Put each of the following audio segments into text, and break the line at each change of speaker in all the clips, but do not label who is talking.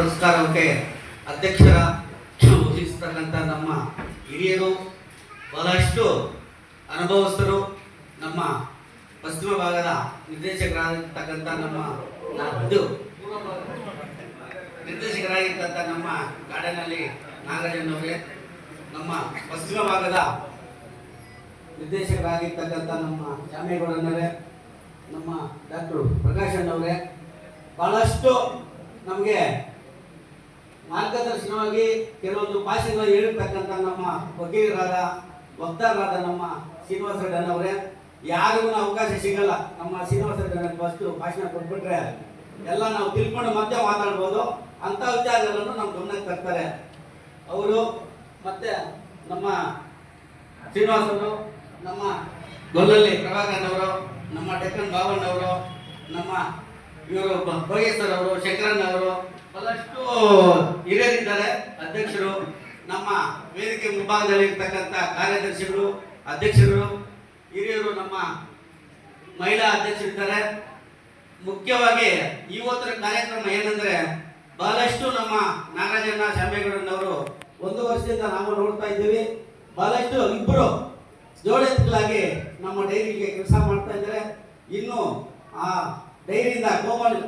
ಪುರಸ್ಕಾರಕ್ಕೆ ಅಧ್ಯಕ್ಷರ ವಹಿಸ್ತಕ್ಕಂಥ ನಮ್ಮ ಹಿರಿಯರು, ಬಹಳಷ್ಟು ಅನುಭವಸ್ಥರು, ನಮ್ಮ ಪಶ್ಚಿಮ ಭಾಗದ ನಿರ್ದೇಶಕರಾಗಿರ್ತಕ್ಕಂಥ ನಮ್ಮ ಗಾರ್ಡನಲ್ಲಿ ನಾಗರಾಜನವರೇ, ನಮ್ಮ ಪಶ್ಚಿಮ ಭಾಗದ ನಿರ್ದೇಶಕರಾಗಿರ್ತಕ್ಕಂಥ ನಮ್ಮ ಶ್ಯಾಮೇಗೌಡನವರೇ, ನಮ್ಮ ಡಾಕ್ಟರ್ ಪ್ರಕಾಶಣ್ಣವರೇ, ಬಹಳಷ್ಟು ನಮಗೆ ಮಾರ್ಗದರ್ಶನವಾಗಿ ಕೆಲವೊಂದು ಭಾಷೆಗಳು ಹೇಳಿರ್ತಕ್ಕಂಥ ನಮ್ಮ ವಕೀಲರಾದ ವಕ್ತಾರರಾದ ನಮ್ಮ ಶ್ರೀನಿವಾಸ ರೆಡ್ಡನವರೇ, ಯಾರಿಗೂ ಅವಕಾಶ ಸಿಗಲ್ಲ. ನಮ್ಮ ಶ್ರೀನಿವಾಸ ರೆಡ್ಡಿ ಫಸ್ಟ್ ಭಾಷಣ ಕೊಟ್ಬಿಟ್ರೆ ಎಲ್ಲ ನಾವು ತಿಳ್ಕೊಂಡು ಮತ್ತೆ ಮಾತಾಡ್ಬೋದು ಅಂತ ವಿಚಾರಗಳನ್ನು ನಮ್ಮ ಗಮನಕ್ಕೆ ತರ್ತಾರೆ ಅವರು. ಮತ್ತೆ ನಮ್ಮ ಶ್ರೀನಿವಾಸರು, ನಮ್ಮ ಗೊಲ್ಲಲ್ಲಿ ಪ್ರಭಾಕರ್ನವರು, ನಮ್ಮ ಡೆಕ್ಕನ್ ಬಾಬಣ್ಣವರು, ನಮ್ಮ ಇವರು ಭೋಗೇಶ್ವರ್ ಅವರು, ಶಂಕರಣ್ಣವರು, ಬಹಳಷ್ಟು ಹಿರಿಯರಿದ್ದಾರೆ ಅಧ್ಯಕ್ಷರು, ನಮ್ಮ ವೇದಿಕೆ ಮುಂಭಾಗದಲ್ಲಿ ಇರ್ತಕ್ಕಂಥ ಕಾರ್ಯದರ್ಶಿಗಳು, ಅಧ್ಯಕ್ಷರು, ಹಿರಿಯರು, ನಮ್ಮ ಮಹಿಳಾ ಅಧ್ಯಕ್ಷರಿದ್ದಾರೆ. ಮುಖ್ಯವಾಗಿ ಇವತ್ತಿನ ಕಾರ್ಯಕ್ರಮ ಏನಂದ್ರೆ, ಬಹಳಷ್ಟು ನಮ್ಮ ನಾಗರಾಜಣ್ಣ ಶ್ಯಾಮೇಗೌಡನವರು 1 ವರ್ಷದಿಂದ ನಾವು ನೋಡ್ತಾ ಇದ್ದೀವಿ. ಬಹಳಷ್ಟು ಇಬ್ಬರು ಜೋಡೆತ್ತಲಾಗಿ ನಮ್ಮ ಡೈರಿಗೆ ಕೆಲಸ ಮಾಡ್ತಾ ಇದ್ದಾರೆ. ಇನ್ನು ಆ ಡೈರಿಯಿಂದ ಕೋಮಲ್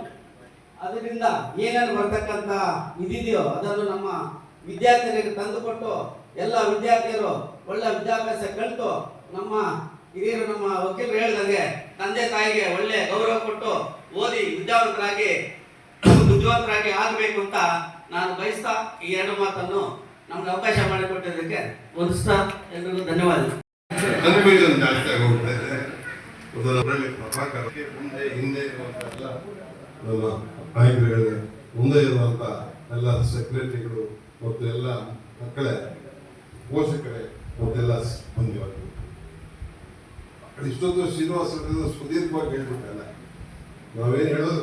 ಅದರಿಂದ ಏನೇನು ಬರ್ತಕ್ಕಂಥ ಇದಿದೆಯೋ ಅದನ್ನು ನಮ್ಮ ವಿದ್ಯಾರ್ಥಿಗಳಿಗೆ ತಂದುಕೊಟ್ಟು ಎಲ್ಲ ವಿದ್ಯಾರ್ಥಿಗಳು ಒಳ್ಳೆ ವಿದ್ಯಾಭ್ಯಾಸ ಕಲಿತು ನಮ್ಮ ಹಿರಿಯರು, ನಮ್ಮ ವಕೀಲರು ಹೇಳಿದಂಗೆ ತಂದೆ ತಾಯಿಗೆ ಒಳ್ಳೆ ಗೌರವ ಕೊಟ್ಟು ಓದಿ ಬುದ್ಧಿವಂತರಾಗಿ ಆಗಬೇಕು ಅಂತ ನಾನು ಬಯಸ್ತಾ ಈ 2 ಮಾತನ್ನು ನಮ್ಗೆ ಅವಕಾಶ ಮಾಡಿಕೊಟ್ಟಿದ್ದಕ್ಕೆ ವಂದಿಸ್ತಾ ಎಲ್ರಿಗೂ ಧನ್ಯವಾದ.
ನಮ್ಮ ನಾಯಕರುಗಳಿಗೆ, ಮುಂದೆ ಇರುವಂತ ಎಲ್ಲ ಸೆಕ್ರೆಟರಿಗಳು ಮತ್ತು ಎಲ್ಲ ಮಕ್ಕಳೇ, ಪೋಷಕರೇ ಮತ್ತೆಲ್ಲ ಬಂದಿವರು. ಇಷ್ಟೊಂದು ಶ್ರೀನಿವಾಸ ಸುದೀರ್ಘವಾಗಿ ಹೇಳ್ಬಿಟ್ಟಲ್ಲ, ನಾವೇನು ಹೇಳೋದು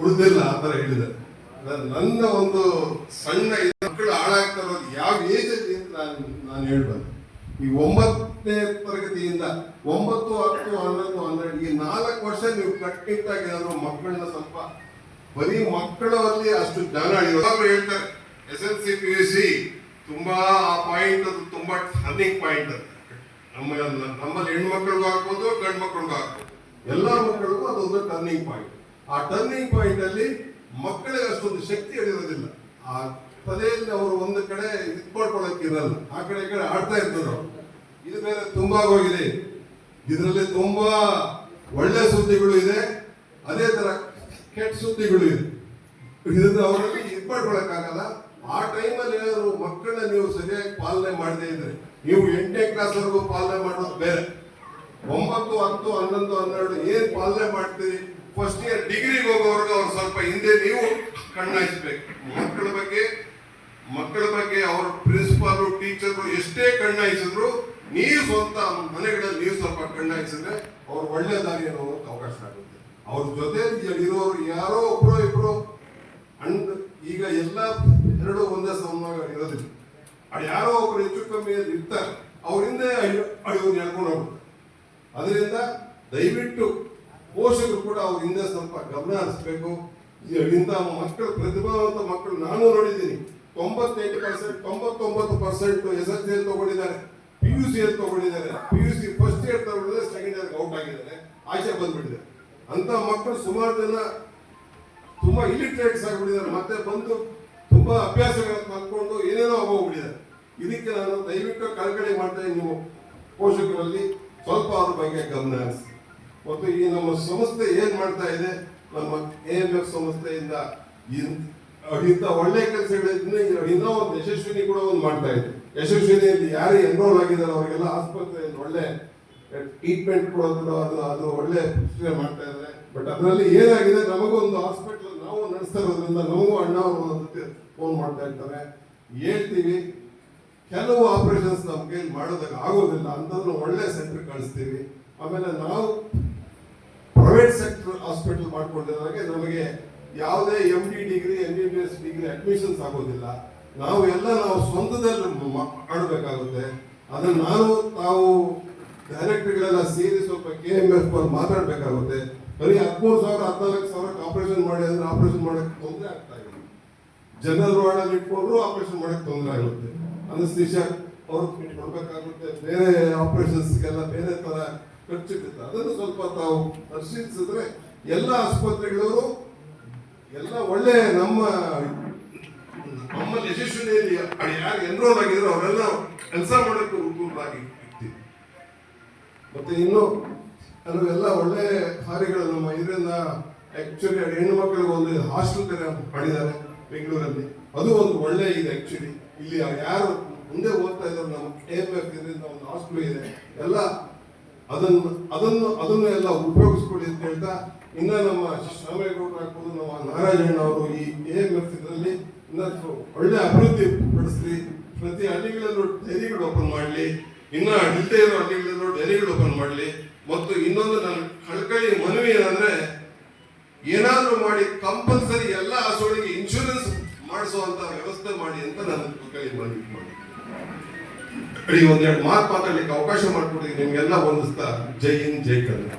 ಉಳಿದಿಲ್ಲ ಆ ಥರ ಹೇಳಿದೆ. ನನ್ನ ಒಂದು ಸಣ್ಣ ಮಕ್ಕಳು ಹಾಳಾಗ್ತಾ ಇರೋದು ಯಾವ ಏಜಲ್ಲಿ ಅಂತ ನಾನು ಹೇಳ್ಬಂದು, ಈ 9ನೇ ತರಗತಿಯಿಂದ 9, 10, 11, 12 ಈ 4 ವರ್ಷ ನೀವು ಕಟ್ಟಿಟ್ಟಾಗಿ ಏನಾದ್ರು ಮಕ್ಕಳನ್ನ ಸ್ವಲ್ಪ ಬರೀ ಮಕ್ಕಳಲ್ಲಿ ಅಷ್ಟು ಜ್ಞಾನ ಹೇಳ್ತಾರೆ. SLC PUC ತುಂಬಾ ಆ ಪಾಯಿಂಟ್, ಅದು ತುಂಬಾ ಟರ್ನಿಂಗ್ ಪಾಯಿಂಟ್ ಅಂತ. ನಮ್ಮಲ್ಲಿ ಹೆಣ್ಮಕ್ಳಿಗೂ ಹಾಕ್ಬೋದು, ಗಂಡು ಮಕ್ಕಳಿಗೂ ಹಾಕ್ಬೋದು, ಎಲ್ಲಾ ಮಕ್ಕಳಿಗೂ ಅದೊಂದು ಟರ್ನಿಂಗ್ ಪಾಯಿಂಟ್. ಆ ಟರ್ನಿಂಗ್ ಪಾಯಿಂಟ್ ಅಲ್ಲಿ ಮಕ್ಕಳಿಗೆ ಅಷ್ಟೊಂದು ಶಕ್ತಿ ಇರೋದಿಲ್ಲ. ಆ ತಲೆಯಲ್ಲಿ ಅವರು ಒಂದು ಕಡೆ ಇಟ್ಕೊಳ್ಕೊಳಕ್ ಇರಲ್ಲ, ಆ ಕಡೆ ಈ ಕಡೆ ಆಡ್ತಾ ಇರ್ತಾರೆ. ಇದು ಬೇರೆ ತುಂಬಾ ಹೋಗಿದೆ. ಇದರಲ್ಲಿ ತುಂಬಾ ಒಳ್ಳೆ ಸುದ್ದಿಗಳು ಇದೆ, ಅದೇ ತರ ಕೆಟ್ಟ ಸುದ್ದಿಗಳು ಇದೆ. ಇದನ್ನ ಅವರಲ್ಲಿ ಇಟ್ಕೊಳ್ಕೊಳಕ್ಕಾಗಲ್ಲ. ಆ ಟೈಮಲ್ಲಿ ಏನಾದ್ರು ಮಕ್ಕಳನ್ನ ನೀವು ಸರಿಯಾಗಿ ಪಾಲನೆ ಮಾಡದೇ ಇದ್ರೆ, ನೀವು 8ನೇ ಕ್ಲಾಸ್ ವರೆಗೂ ಪಾಲನೆ ಮಾಡೋದು ಬೇರೆ, 9, 10, 11, 12 ಏನ್ ಪಾಲನೆ ಮಾಡ್ತೀರಿ, ಫಸ್ಟ್ ಇಯರ್ ಡಿಗ್ರಿಗೆ ಹೋಗೋವರೆಗೂ ಅವ್ರು ಸ್ವಲ್ಪ ಹಿಂದೆ ನೀವು ಕಣ್ಣಾಯಿಸ್ಬೇಕು. ಮಕ್ಕಳ ಬಗ್ಗೆ ಅವ್ರ ಪ್ರಿನ್ಸಿಪಾಲ್, ಟೀಚರ್ ಎಷ್ಟೇ ಕಣ್ಣಾಯಿಸಿದ್ರು, ನೀವು ಸ್ವಂತ ಮನೆಗಳಲ್ಲಿ ನೀವು ಸ್ವಲ್ಪ ಕಣ್ಣಾಯಿಸಿದ್ರೆ ಅವ್ರು ಒಳ್ಳೆ ದಾರಿಯನ್ನು ಹೋಗೋಕೆ ಅವಕಾಶ ಆಗುತ್ತೆ. ಅವ್ರ ಜೊತೆ ಇರೋರು ಯಾರೋ ಒಬ್ರು ಇಬ್ರು ಈಗ ಎಲ್ಲ 2 ಒಂದೇ ಸಮವಾಗಿ ಇರೋದಿಲ್ಲ. ಯಾರೋ ಒಬ್ರು ಹೆಚ್ಚು ಕಮ್ಮಿ ಇರ್ತಾರೆ, ಅವರಿಂದ ಇವ್ರು ಹೇಳ್ಕೊಂಡು ಹೋಗ್ತಾರೆ. ಅದರಿಂದ ದಯವಿಟ್ಟು ಪೋಷಕರು ಕೂಡ ಅವ್ರ ಹಿಂದೆ ಸ್ವಲ್ಪ ಗಮನ ಹರಿಸಬೇಕು. ಇಂಥ ಮಕ್ಕಳು, ಪ್ರತಿಭಾವಂತ ಮಕ್ಕಳು ನಾನು ನೋಡಿದ್ದೀನಿ. 98%, 99% SLC ತಗೊಂಡಿದ್ದಾರೆ, PUC ತಗೊಂಡಿದ್ದಾರೆ. PUC ಫಸ್ಟ್ ಇಯರ್ ತಗೊಂಡಿದ್ದಾರೆ, ಸೆಕೆಂಡ್ ಇಯರ್ ಔಟ್ ಆಗಿದ್ದಾರೆ, ಆಚೆ ಬಂದ್ಬಿಟ್ಟಿದ್ದಾರೆ. ಅಂತ ಮಕ್ಕಳು ಸುಮಾರು ಜನ ತುಂಬಾ ಇಲಿಟ್ರೇಟ್ಸ್ ಆಗಿಬಿಟ್ಟಿದ್ದಾರೆ, ಮತ್ತೆ ಬಂದು ತುಂಬಾ ಅಭ್ಯಾಸಗಳನ್ನು ಕಲ್ತ್ಕೊಂಡು ಏನೇನೋ ಆಗೋಗ್ಬಿಟ್ಟಿದ್ದಾರೆ. ಇದಕ್ಕೆ ನಾನು ದಯವಿಟ್ಟು ಕಳಕಳಿ ಮಾಡ್ತಾ ಇದ್ದೀನಿ, ನೀವು ಪೋಷಕರಲ್ಲಿ ಸ್ವಲ್ಪ ಅವ್ರ ಬಗ್ಗೆ ಗಮನ ಹರಿಸಿ. ಮತ್ತು ಈ ನಮ್ಮ ಸಂಸ್ಥೆ ಏನ್ ಮಾಡ್ತಾ ಇದೆ, ನಮ್ಮ AMF ಸಂಸ್ಥೆಯಿಂದ ಇಂಥ ಒಳ್ಳೆ ಕೆಲಸಗಳಿಂದ ಇನ್ನೂ ಒಂದು ಯಶಸ್ವಿನಿ ಕೂಡ ಒಂದು ಮಾಡ್ತಾ ಇದೆ. ಯಶಸ್ವಿನಿಯಲ್ಲಿ ಯಾರು ಎನ್ರೋಲ್ ಆಗಿದ್ದಾರೆ ಅವರಿಗೆಲ್ಲ ಆಸ್ಪತ್ರೆಯಲ್ಲಿ ಒಳ್ಳೆ ಟ್ರೀಟ್ಮೆಂಟ್ ಕೊಡೋದು, ಅದು ಒಳ್ಳೆ ಮಾಡ್ತಾ ಇದ್ದಾರೆ. ಬಟ್ ಅದರಲ್ಲಿ ಏನಾಗಿದೆ, ನಮಗೊಂದು ಹಾಸ್ಪಿಟಲ್ ನಾವು ನಡೆಸ್ತಾ ಇರೋದ್ರಿಂದ ನಮಗೂ ಅಣ್ಣ ಅವರು ಫೋನ್ ಮಾಡ್ತಾ ಇರ್ತಾರೆ, ಹೇಳ್ತೀವಿ ಕೆಲವು ಆಪರೇಷನ್ಸ್ ನಮ್ಗೆ ಮಾಡೋದಕ್ಕೆ ಆಗೋದಿಲ್ಲ, ಅಂತಂದ್ರೆ ಒಳ್ಳೆ ಸೆಂಟರ್ ಕಳಿಸ್ತೀವಿ. ಆಮೇಲೆ ನಾವು ಪ್ರೈವೇಟ್ ಸೆಕ್ಟರ್ ಹಾಸ್ಪಿಟಲ್ ಮಾಡ್ಕೊಂಡಿರೋದಾಗೆ ನಮಗೆ ಯಾವುದೇ MD degree, MBBS degree admissions ಆಗೋದಿಲ್ಲ. ನಾವು ಸ್ವಂತದಲ್ಲಿ ಮಾಡಬೇಕಾಗುತ್ತೆ. ಅದನ್ನು ತಾವು ಡೈರೆಕ್ಟರ್ಗಳೆಲ್ಲ ಸೇರಿ ಸ್ವಲ್ಪ KMF ಮಾತಾಡಬೇಕಾಗುತ್ತೆ. ಬರೀ 13,000, 14,000 ಆಪರೇಷನ್ ಮಾಡಿ ಅಂದ್ರೆ ಆಪರೇಷನ್ ಮಾಡಕ್ಕೆ ತೊಂದರೆ ಆಗ್ತಾ ಇದೆ. ಜನರಲ್ ವಾರ್ಡಲ್ಲಿ ಇಟ್ಕೊಂಡ್ರು ಆಪರೇಷನ್ ಮಾಡಕ್ ತೊಂದರೆ ಆಗುತ್ತೆ. ಅನಸ್ತೇಷಿಯಾ ಅವ್ರು ಕೊಡ್ಬೇಕಾಗುತ್ತೆ, ಬೇರೆ ಆಪರೇಷನ್ಸ್ಗೆಲ್ಲ ಬೇರೆ ತರ ಖರ್ಚಿರುತ್ತೆ. ಅದನ್ನು ಸ್ವಲ್ಪ ತಾವು ಪರಿಶೀಲಿಸಿದ್ರೆ ಎಲ್ಲ ಆಸ್ಪತ್ರೆಗಳವರು ಎಲ್ಲ ಒಳ್ಳೆ ನಮ್ಮಲ್ಲಿ ಯಶಸ್ವಿನಿಯಲ್ಲಿ ಯಾರು ಎನ್ರೋಲ್ ಆಗಿದ್ರು ಅವರೆಲ್ಲ ಕೆಲಸ ಮಾಡೋಕ್ಕೆ ಅನುಕೂಲವಾಗಿ ಇರ್ತೀವಿ. ಮತ್ತೆ ಇನ್ನು ಕೆಲವೆಲ್ಲ ಒಳ್ಳೆ ಕಾರ್ಯಗಳು ನಮ್ಮ ಇದರಿಂದ ಆಕ್ಚುಲಿ ಹೆಣ್ಣು ಮಕ್ಕಳಿಗೆ ಒಂದು ಹಾಸ್ಟೆಲ್ ತರ ಮಾಡಿದ್ದಾರೆ ಬೆಂಗಳೂರಲ್ಲಿ. ಅದು ಒಂದು ಒಳ್ಳೆ ಇದೆ ಆಕ್ಚುಲಿ. ಇಲ್ಲಿ ಯಾರು ಮುಂದೆ ಓದ್ತಾ ಇದ್ದಾರೆ ನಮ್ಮ KMF ಇದರಿಂದ ಒಂದು ಹಾಸ್ಟೆಲ್ ಇದೆ. ಎಲ್ಲ ಅದನ್ನು ಎಲ್ಲ ಉಪಯೋಗಿಸ್ಕೊಳ್ಳಿ ಅಂತ ಹೇಳ್ತಾ, ಇನ್ನ ನಮ್ಮ ಶ್ಯಾಮೇಗೌಡರು ಹಾಕೋದು, ನಮ್ಮ ನಾರಾಯಣ ಅವರು ಈ KMF ಇದರಲ್ಲಿ ಇನ್ನಷ್ಟು ಒಳ್ಳೆ ಅಭಿವೃದ್ಧಿ ಪಡಿಸ್ಲಿ. ಪ್ರತಿ ಹಳ್ಳಿಗಳಲ್ಲೂ ಡೈರಿಗಳು ಓಪನ್ ಮಾಡಲಿ, ಇನ್ನ ಇಲ್ಲದೆ ಇರೋ ಹಳ್ಳಿಗಳಲ್ಲೂ ಡೈರಿಗಳು ಓಪನ್ ಮಾಡಲಿ. ಮತ್ತು ಇನ್ನೊಂದು ನನ್ನ ಕಳ್ಕಳಿ ಮನವಿ ಏನಂದ್ರೆ, ಏನಾದ್ರೂ ಮಾಡಿ ಕಂಪಲ್ಸರಿ ಎಲ್ಲ ಹಸುಗಳಿಗೆ ಇನ್ಶೂರೆನ್ಸ್ ಮಾಡಿಸುವಂತ ವ್ಯವಸ್ಥೆ ಮಾಡಿ ಅಂತ ನನ್ನ ಕಳ್ಕಳಿ ಮನವಿ ಮಾಡಿ ಒಂದೆರಡು ಮಾತು ಮಾತಾಡ್ಲಿಕ್ಕೆ ಅವಕಾಶ ಮಾಡಿಕೊಡಿ. ನಿಮ್ಗೆಲ್ಲ ಹೊಂದಿಸ್ತಾ ಜೈ ಹಿಂದ್ ಜೈ ಕನ್ನಡ.